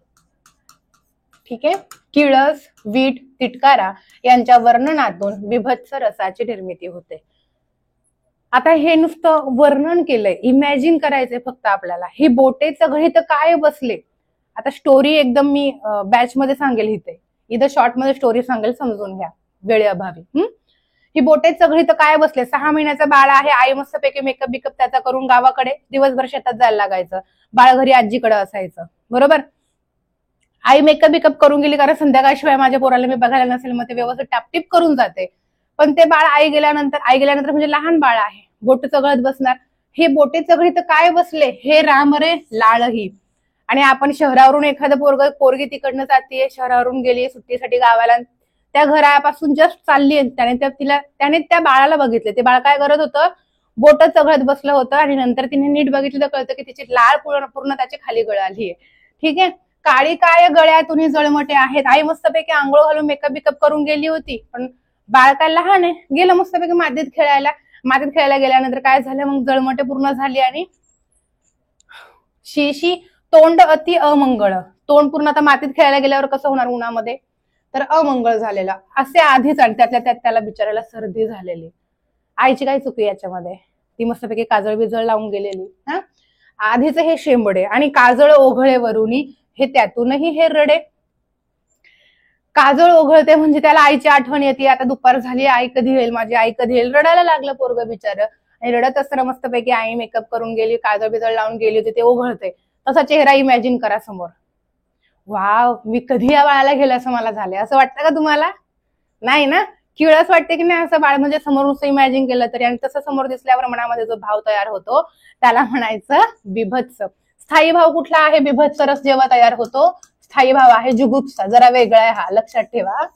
ठीक आहे. किळस, वीट, तिटकारा यांच्या वर्णनातून बिभत्स रसाची निर्मिती होते. आता हे नुसतं वर्णन केलंय, इमॅजिन करायचंय फक्त आपल्याला. ही बोटे चघळी तर काय बसले. आता स्टोरी एकदम मी बॅच मध्ये सांगेल, इथं शॉर्ट मध्ये स्टोरी सांगेल, समजून घ्या वेळेअभावी. ही बोटे चघळी तर काय बसले. 6 महिन्याचा बाळ आहे, आई मस्तपैकी मेकअप बिकअप त्याचा करून गावाकडे दिवसभर शेतात जायला लागायचं, बाळ घरी आजीकडे असायचं. बरोबर. आई मेकअप बिकअप करून गेली, कारण संध्याकाळशिवाय माझ्या पोराला मी बघायला नसेल, मग ते व्यवस्थित टापटीप करून जाते. पण ते बाळ आई गेल्यानंतर म्हणजे लहान बाळ आहे, बोट चघळत बसणार. हे बोटे चघळी तर काय बसले, हे राम रे लाळही. आणि आपण शहरावरून एखादं पोरगी तिकडनं जातीये, शहरावरून गेली सुट्टीसाठी गावाला, त्या घरापासून जस्ट चालली, त्याने त्या बाळाला बघितले. ते बाळ काय करत होतं? बोट चघळत बसलं होतं, आणि नंतर तिने नीट बघितलं तर कळतं की तिची लाळ पूर्ण त्याची खाली गळाली आहे. ठीक आहे. काळी काय गळ्यातून जळमटे आहेत. आई मस्तपैकी आंघोळ घालून मेकअप बिकअप करून गेली होती, पण बाळ काय लहान आहे, गेलं मस्तपैकी मातीत खेळायला गेल्यानंतर काय झालं? मग जळमटे पूर्ण झाली, आणि शी तोंड अति अमंगळ. तोंड पूर्ण आता मातीत खेळायला गेल्यावर कसं होणार उन्हामध्ये? तर अमंगळ झालेला असे आधीच, आणि त्यातल्या त्यात त्याला बिचारायला सर्दी झालेली. आईची काय चुकी याच्यामध्ये? ती मस्तपैकी काजळ बिजळ लावून गेलेली. आधीच हे शेंबडे, आणि काजळ ओघळे वरुनी, हे त्यातूनही हे रडे. काजळ ओघळते म्हणजे त्याला आईची आठवण येते. आता दुपार झाली, आई कधी येईल, माझी आई कधी येईल. रडायला लागलं पोरग बिचार. आणि रडत असताना मस्तपैकी आई मेकअप करून गेली, काजळ बिजळ लावून गेली होती, ते ओघळते. तसा चेहरा इमॅजिन करा समोर. वाव, मी कधी या बाळाला गेलं असं मला झालंय. असं वाटतं का तुम्हाला? नाही ना? किळस वाटते की नाही असं बाळ म्हणजे समोर नुसतं इमॅजिन केलं तरी. आणि तसं समोर दिसल्यावर मनामध्ये जो भाव तयार होतो त्याला म्हणायचं बिभत्स. स्थायी भाव कुठला आहे बिभत्स रस जेव्हा तयार होतो? स्थायी भाव आहे जुगुप्सा. जरा वेगळा आहे हा, लक्षात ठेवा.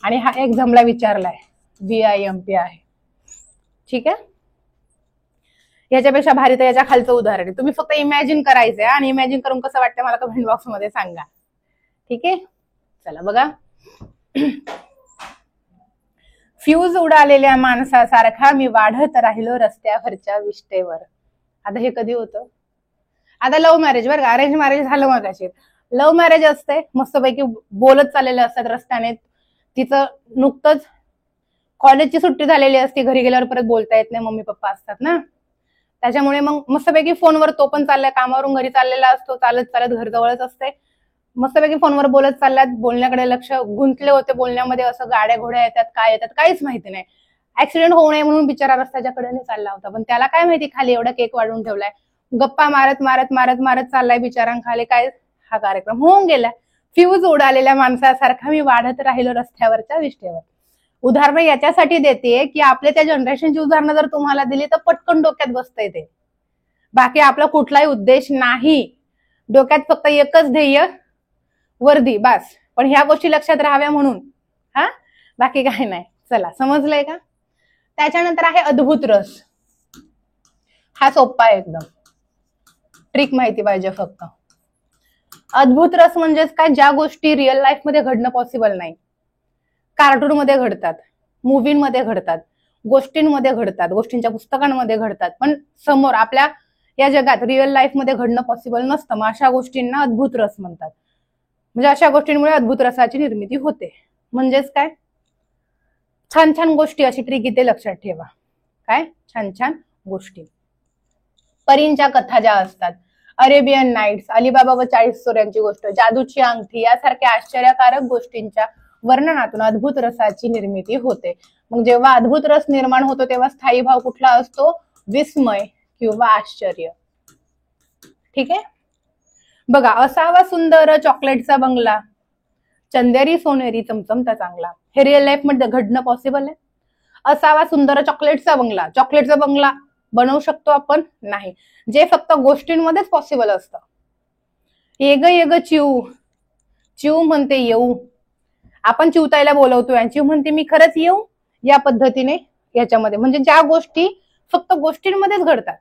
आणि हा एक्झामला विचारलाय, VIMP आहे. ठीक आहे. याच्यापेक्षा भारी तर याच्या खालचं उदाहरण आहे. तुम्ही फक्त इमॅजिन करायचंय आणि इमॅजिन करून कसं वाटतं मला कमेंट बॉक्स मध्ये सांगा. ठीक आहे, चला बघा. फ्यूज उडालेल्या माणसासारखा मी वाढत राहिलो रस्त्यावरच्या विष्टेवर. आता हे कधी होतं? आता लव्ह मॅरेज बरं का, अरेंज मॅरेज झालं मगाशी. लव्ह मॅरेज असते, मस्तपैकी बोलत चाललेले असतात रस्त्याने. तिचं नुकतंच कॉलेजची सुट्टी झालेली असते, घरी गेल्यावर परत बोलता येत नाही, मम्मी पप्पा असतात ना, त्याच्यामुळे मग मस्तपैकी फोनवर, तो पण चाललाय कामावरून घरी चाललेला असतो, चालत चालत घर जवळच असते, मस्तपैकी फोनवर बोलत चालल्यात, बोलण्याकडे लक्ष गुंतले होते बोलण्यामध्ये. असं गाड्या घोड्या येतात, काय येतात काहीच माहिती नाही. ऍक्सिडेंट होऊ नये म्हणून बिचारा रस्त्याच्या कडेने चालला होता, पण त्याला काय माहिती खाली एवढा केक वाढवून ठेवलाय. गप्पा मारत मारत मारत मारत चाललाय बिचारांखाली. काय हा कार्यक्रम होऊन गेला. फ्यूज उडालेल्या माणसासारखा मी वाढत राहिलो रस्त्यावरच्या विष्टेवर. उदाहरण याच्यासाठी देते की आपल्या त्या जनरेशनची उदाहरणं जर तुम्हाला दिली तर पटकन डोक्यात बसतंय ते. बाकी आपला कुठलाही उद्देश नाही, डोक्यात फक्त एकच ध्येय, वर्दी, बस. पण ह्या गोष्टी लक्षात राहाव्या म्हणून, हा, बाकी काही नाही. चला, समजलंय का? त्याच्यानंतर आहे अद्भुत रस. हा सोपा आहे एकदम, ट्रिक माहिती पाहिजे फक्त. अद्भुत रस म्हणजेच काय? ज्या गोष्टी रिअल लाईफ मध्ये घडणं पॉसिबल नाही, कार्टून मध्ये घडतात, मूवीमध्ये घडतात, गोष्टींमध्ये घडतात, गोष्टींच्या पुस्तकांमध्ये घडतात, पण समोर आपल्या या जगात रिअल लाईफ मध्ये घडणं पॉसिबल नसतं. मग अशा गोष्टींना अद्भुत रस म्हणतात. म्हणजे अशा गोष्टींमुळे अद्भुत रसाची निर्मिती होते. म्हणजेच काय? छान छान गोष्टी, अशी ट्रिक इथे लक्षात ठेवा. काय छान छान गोष्टी? परींच्या कथा ज्या असतात, अरेबियन नाईट्स, अलिबाबा व 40 चोऱ्यांची गोष्ट, जादूची अंगठी, यासारख्या आश्चर्यकारक गोष्टींच्या वर्णनातून अद्भुत रसाची निर्मिती होते. मग जेव्हा अद्भुत रस निर्माण होतो तेव्हा स्थायी भाव कुठला असतो? विस्मय किंवा आश्चर्य. ठीक आहे. बघा, असावा सुंदर चॉकलेटचा बंगला, चंदेरी सोनेरी चमचमता चांगला. हे रिअल लाईफ मध्ये घडणं पॉसिबल आहे? असावा सुंदर चॉकलेटचा बंगला. चॉकलेटचा बंगला बनवू शकतो आपण? नाही. जे फक्त गोष्टींमध्येच पॉसिबल असतं. येग येग चिव, चिव म्हणते येऊ, आपण चिवताईला बोलवतोय आणि चिव म्हणते मी खरंच येऊ, या पद्धतीने याच्यामध्ये. म्हणजे ज्या गोष्टी फक्त गोष्टींमध्येच घडतात.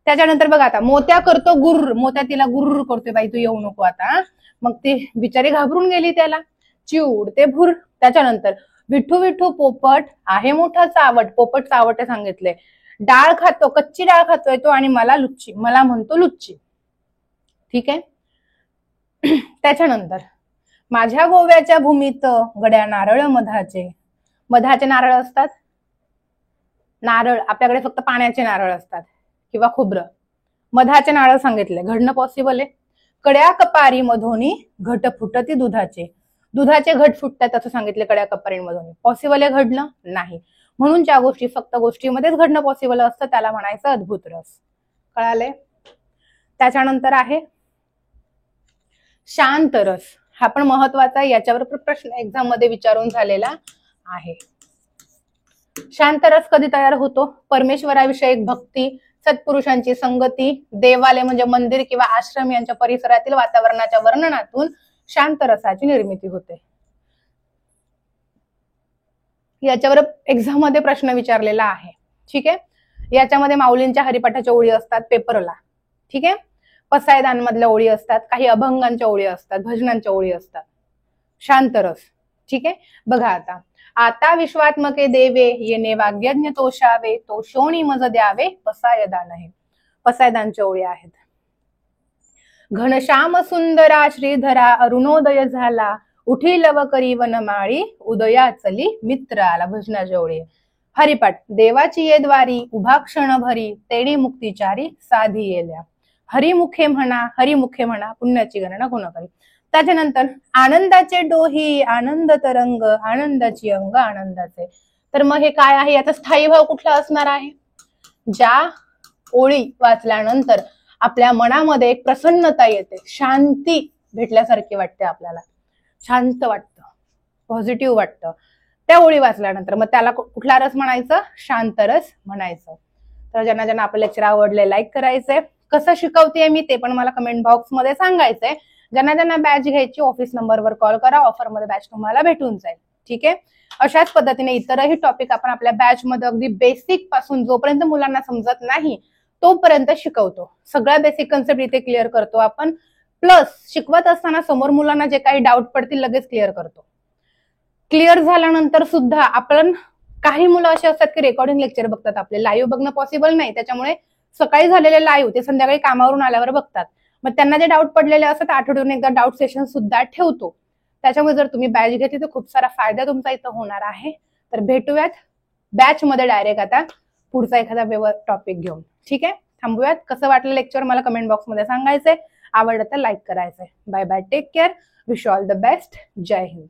त्याच्यानंतर बघा, आता मोत्या करतो गुर्र, मोत्या तिला गुर्र करतोय, बाई तू येऊ नको आता. मग ती बिचारी घाबरून गेली त्याला. चिव उडते भुर. त्याच्यानंतर विठू विठू पोपट आहे मोठा चावट, पोपट चावटे सांगितले. डाळ खातो, कच्ची डाळ खातोय तो आणि मला लुच्ची, मला म्हणतो लुच्ची. ठीक आहे. त्याच्यानंतर माझ्या गोव्याच्या भूमीत गड्या नारळ मधाचे, मधाचे नारळ असतात. नारळ आपल्याकडे फक्त पाण्याचे नारळ असतात किंवा खोबरं. मधाचे नारळ सांगितले, घडणं पॉसिबल आहे. कड्या कपारी मधोनी घट फुटती दुधाचे, दुधाचे घट फुटतात असं सांगितले कड्या कपारींमधून. पॉसिबल आहे घडणं? नाही. म्हणून ज्या गोष्टी फक्त गोष्टीमध्येच घडणं पॉसिबल असतं त्याला म्हणायचं अद्भुत रस. कळाले? त्याच्यानंतर आहे शांत रस. हा पण महत्वाचा आहे, याच्यावर प्रश्न एक्झाम मध्ये विचारून झालेला आहे. शांत रस कधी तयार होतो? परमेश्वराविषयक भक्ती, सत्पुरुषांची संगती, देवालय म्हणजे मंदिर किंवा आश्रम यांच्या परिसरातील वातावरणाच्या वर्णनातून शांत रसाची निर्मिती होते. याच्यावर एक्झाम मध्ये प्रश्न विचारलेला आहे. ठीक आहे. याच्यामध्ये माऊलींच्या हरिपाठाच्या ओळी असतात पेपरला. ठीक आहे. पसायदानमधल्या ओळी असतात, काही अभंगांच्या ओळी असतात, भजनांच्या ओळी असतात. शांत रस. ठीक आहे. बघा, आता आता विश्वात्मके देवे येणे वाग्यज्ञ तोषावे, तो शोणी मज द्यावे पसायदान आहे. पसायदानच्या ओळी आहेत. घनश्याम सुंदरा श्रीधरा अरुणोदय झाला, उठी लव करी वनमाळी, उदया चली मित्र आला. भजनाच्या ओळी. हरिपाठ. देवाची ये द्वारी, उभा क्षण भरी, तेणी मुक्तिचारी साधी येल्या. हरिमुखे म्हणा, हरिमुखे म्हणा, पुण्याची गणना गुण करी. त्याच्यानंतर आनंदाचे डोही आनंद तरंग आनंदाची अंग आनंदाचे. तर मग हे काय आहे, याचा स्थायी भाव कुठला असणार आहे? ज्या ओळी वाचल्यानंतर आपल्या मनामध्ये एक प्रसन्नता येते, शांती भेटल्यासारखी वाटते, आपल्याला शांत वाटतं, पॉझिटिव्ह वाटतं त्या ओळी वाचल्यानंतर, मग त्याला कुठला रस म्हणायचं? शांत रस म्हणायचं. तर ज्यांना ज्यांना आपलं लेक्चर आवडले लाईक करायचंय. कसं शिकवतेय मी ते पण मला कमेंट बॉक्स मध्ये सांगायचंय. ज्यांना ज्यांना बॅच घ्यायची ऑफिस नंबरवर कॉल करा, ऑफरमध्ये बॅच तुम्हाला भेटून जाईल. ठीक आहे. अशाच पद्धतीने इतरही टॉपिक आपण आपल्या बॅच मध्ये अगदी बेसिक पासून जोपर्यंत मुलांना समजत नाही तोपर्यंत शिकवतो. सगळ्या बेसिक कन्सेप्ट इथे क्लिअर करतो आपण. प्लस शिकवत असताना समोर मुलांना जे काही डाऊट पडतील लगेच क्लिअर करतो. क्लिअर झाल्यानंतर सुद्धा आपण, काही मुलं असे असतात की रेकॉर्डिंग लेक्चर बघतात, आपले लाईव्ह बघणं पॉसिबल नाही, त्याच्यामुळे सकाळी झालेले लाईव्ह ते संध्याकाळी कामावरून आल्यावर बघतात. मग त्यांना जे डाऊट पडलेले असतात आठवड्यातून एकदा डाऊट सेशन सुद्धा ठेवतो. त्याच्यामुळे जर तुम्ही बॅच घेतली तर खूप सारा फायदा तुमचा इथं होणार आहे. तर भेटूयात बॅच मध्ये डायरेक्ट आता पुढचा एखादा टॉपिक घेऊन. ठीक आहे. थांबूयात. कसं वाटलं लेक्चर मला कमेंट बॉक्स मध्ये सांगायचंय. आवडलं तर लाईक करायचंय. Bye bye, take care, wish all the best. जय हिंद.